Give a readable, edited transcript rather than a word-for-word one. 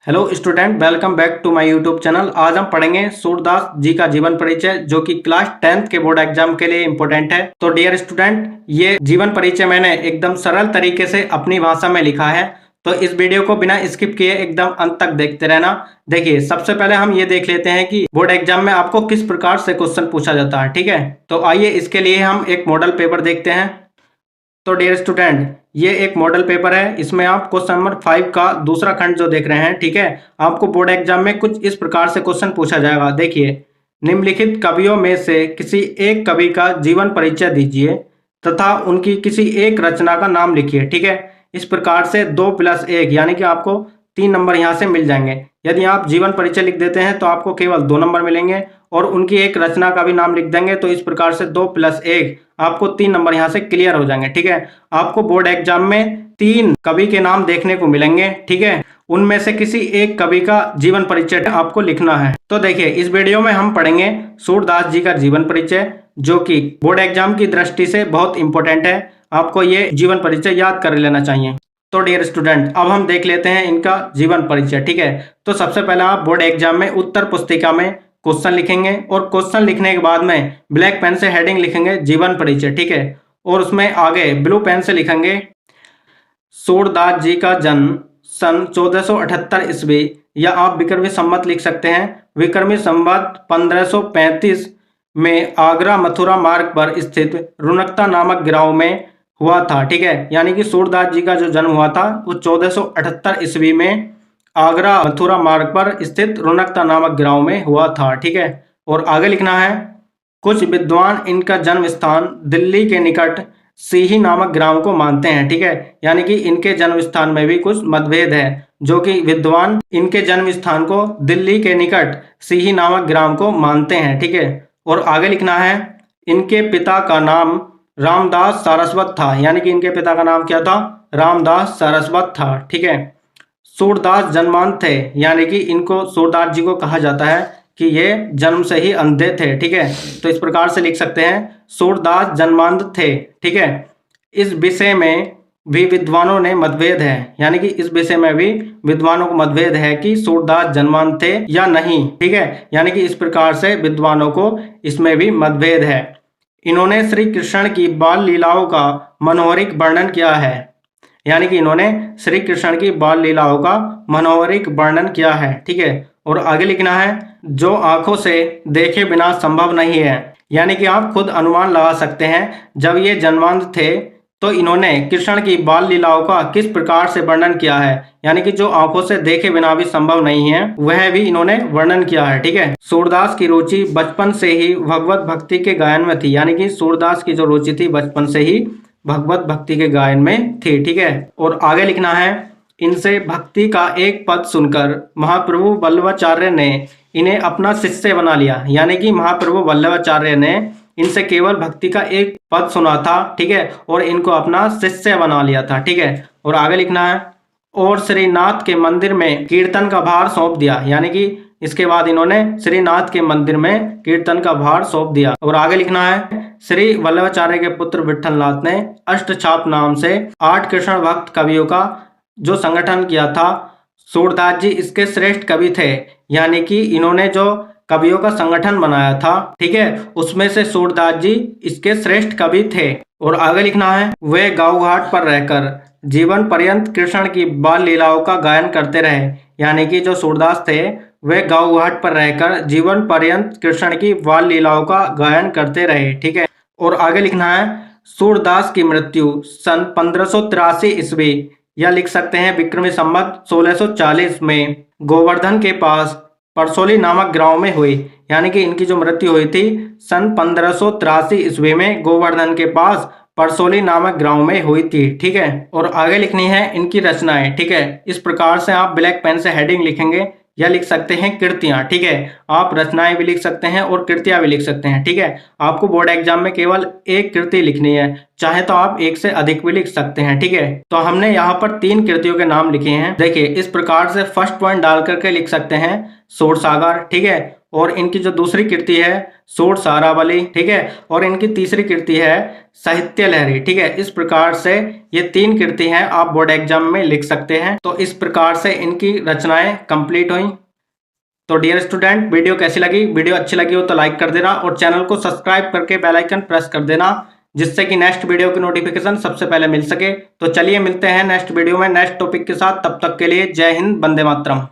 Hello student, welcome back to my YouTube channel. आज हम पढ़ेंगे सूरदास जी का जीवन परिचय जो कि क्लास 10th के बोर्ड एग्जाम के लिए इम्पोर्टेंट है। तो डियर स्टूडेंट, ये जीवन परिचय मैंने एकदम सरल तरीके से अपनी भाषा में लिखा है, तो इस वीडियो को बिना स्किप किए एकदम अंत तक देखते रहना। देखिए, सबसे पहले हम ये देख लेते हैं कि बोर्ड एग्जाम में आपको किस प्रकार से क्वेश्चन पूछा जाता है। ठीक है, तो आइए इसके लिए हम एक मॉडल पेपर देखते हैं। तो डियर स्टूडेंट, ये एक मॉडल पेपर है। इसमें आप क्वेश्चन नंबर 5 का दूसरा खंड जो देख रहे हैं, ठीक है, आपको बोर्ड एग्जाम में कुछ इस प्रकार से क्वेश्चन पूछा जाएगा। देखिए, निम्नलिखित कवियों में से किसी एक कवि का जीवन परिचय दीजिए तथा उनकी किसी एक रचना का नाम लिखिए। ठीक है, इस प्रकार से 2+1 यानी कि आपको 3 नंबर यहाँ से मिल जाएंगे। यदि आप जीवन परिचय लिख देते हैं तो आपको केवल 2 नंबर मिलेंगे, और उनकी एक रचना का भी नाम लिख देंगे तो इस प्रकार से 2+1 आपको 3 नंबर यहाँ से क्लियर हो जाएंगे। ठीक है, आपको बोर्ड एग्जाम में 3 कवि के नाम देखने को मिलेंगे। ठीक है, उनमें से किसी एक कवि का जीवन परिचय आपको लिखना है। तो देखिए, इस वीडियो में हम पढ़ेंगे सूरदास जी का जीवन परिचय, जो कि बोर्ड एग्जाम की दृष्टि से बहुत इंपॉर्टेंट है। आपको ये जीवन परिचय याद कर लेना चाहिए। तो डियर स्टूडेंट, अब हम देख लेते हैं इनका जीवन परिचय। ठीक है, तो सबसे पहले आप बोर्ड एग्जाम में उत्तर पुस्तिका में क्वेश्चन लिखेंगे, और क्वेश्चन लिखने के बाद में ब्लैक पेन से हेडिंग लिखेंगे जीवन परिचय। ठीक है, और उसमें आगे ब्लू पेन से लिखेंगे सूरदास जी का जन्म सन 1478 ईस्वी, या आप विक्रमी संवत लिख सकते हैं। विक्रमी संवत 1535 में आगरा मथुरा मार्ग पर स्थित रुनकता नामक गांव में हुआ था। ठीक है, यानी कि सूरदास जी का जो जन्म हुआ था वो 1478 ईस्वी में आगरा मथुरा मार्ग पर स्थित रुनकता नामक गांव में हुआ था। ठीक है, और आगे लिखना है, कुछ विद्वान इनका जन्म स्थान दिल्ली के निकट सीही नामक ग्राम को मानते हैं। ठीक है, यानी कि इनके जन्म स्थान में भी कुछ मतभेद है, जो कि विद्वान इनके जन्म स्थान को दिल्ली के निकट सीही नामक ग्राम को मानते हैं। ठीक है, और आगे लिखना है, इनके पिता का नाम रामदास सारस्वत था, यानी कि इनके पिता का नाम क्या था? रामदास सारस्वत था। ठीक है, सूरदास जन्मांध थे, यानी कि इनको सूरदास जी को कहा जाता है कि ये जन्म से ही अंधे थे। ठीक है, तो इस प्रकार से लिख सकते हैं, सूरदास जन्मांध थे। ठीक है, इस विषय में भी विद्वानों ने मतभेद है, यानी कि इस विषय में भी विद्वानों को मतभेद है कि सूरदास जन्मांध थे या नहीं। ठीक है, यानी कि इस प्रकार से विद्वानों को इसमें भी मतभेद है। इन्होंने श्री कृष्ण की बाल लीलाओं का मनोहरिक वर्णन किया है, यानी कि इन्होंने श्री कृष्ण की बाल लीलाओं का मनोहरिक वर्णन किया है। ठीक है, और आगे लिखना है, जो आंखों से देखे बिना संभव नहीं है, यानी कि आप खुद अनुमान लगा सकते हैं जब ये जन्मांध थे तो इन्होंने कृष्ण की बाल लीलाओं का किस प्रकार से वर्णन किया है, यानी कि जो आंखों से देखे बिना भी संभव नहीं है वह भी इन्होंने वर्णन किया है। ठीक है, सूरदास की रुचि बचपन से ही भगवत भक्ति के गायन में थी, यानी कि सूरदास की जो रुचि थी बचपन से ही भगवत भक्ति के गायन में थी। ठीक है, और आगे लिखना है, इनसे भक्ति का एक पद सुनकर महाप्रभु वल्लभाचार्य ने इन्हें अपना शिष्य बना लिया, यानी कि महाप्रभु वल्लभाचार्य ने इनसे केवल भक्ति का एक पद सुना था। ठीक है, और इनको अपना शिष्य बना लिया था। ठीक है, और आगे लिखना है, और श्रीनाथ के मंदिर में कीर्तन का भार सौंप दिया, यानी कि इसके बाद इन्होंने श्रीनाथ के मंदिर में कीर्तन का भार सौंप दिया। और आगे लिखना है, श्री वल्लभाचार्य के पुत्र विठलनाथ ने अष्टछाप नाम से 8 कृष्ण भक्त कवियों का जो संगठन किया था। सूरदास जी इसके श्रेष्ठ कवि थे, यानी कि इन्होंने जो कवियों का संगठन बनाया था, ठीक है, उसमें से सूरदास जी इसके श्रेष्ठ कवि थे। और आगे लिखना है, वे गांव घाट पर रहकर जीवन पर्यंत कृष्ण की बाल लीलाओं का गायन करते रहे, यानी कि जो सूरदास थे वे गांव घाट पर रहकर जीवन पर्यंत कृष्ण की बाल लीलाओं का गायन करते रहे। ठीक है, और आगे लिखना है, सूरदास की मृत्यु सन 1583 ईस्वी, या लिख सकते हैं विक्रमी संवत 1640 में गोवर्धन के पास परसोली नामक गांव में हुई, यानी कि इनकी जो मृत्यु हुई थी सन 1583 ईस्वी में गोवर्धन के पास परसोली नामक गांव में हुई थी। ठीक है, और आगे लिखनी है इनकी रचनाएं। ठीक है, इस प्रकार से आप ब्लैक पेन से हेडिंग लिखेंगे, या लिख सकते हैं कृतियां। ठीक है, आप रचनाएं भी लिख सकते हैं और कृतियां भी लिख सकते हैं। ठीक है, आपको बोर्ड एग्जाम में केवल एक कृति लिखनी है, चाहे तो आप एक से अधिक भी लिख सकते हैं। ठीक है, तो हमने यहाँ पर 3 कृतियों के नाम लिखे हैं। देखिए, इस प्रकार से फर्स्ट पॉइंट डाल करके लिख सकते हैं, सूरसागर, ठीक है। और इनकी जो दूसरी कृति है सूरसारावली, ठीक है। और इनकी तीसरी कृति है साहित्य लहरी, ठीक है। इस प्रकार से ये 3 कृति हैं, आप बोर्ड एग्जाम में लिख सकते हैं। तो इस प्रकार से इनकी रचनाएं कंप्लीट हुई। तो डियर स्टूडेंट, वीडियो कैसी लगी? वीडियो अच्छी लगी हो तो लाइक कर देना और चैनल को सब्सक्राइब करके बेल आइकन प्रेस कर देना, जिससे कि नेक्स्ट वीडियो की नोटिफिकेशन सबसे पहले मिल सके। तो चलिए मिलते हैं नेक्स्ट वीडियो में नेक्स्ट टॉपिक के साथ। तब तक के लिए जय हिंद, वंदे मातरम।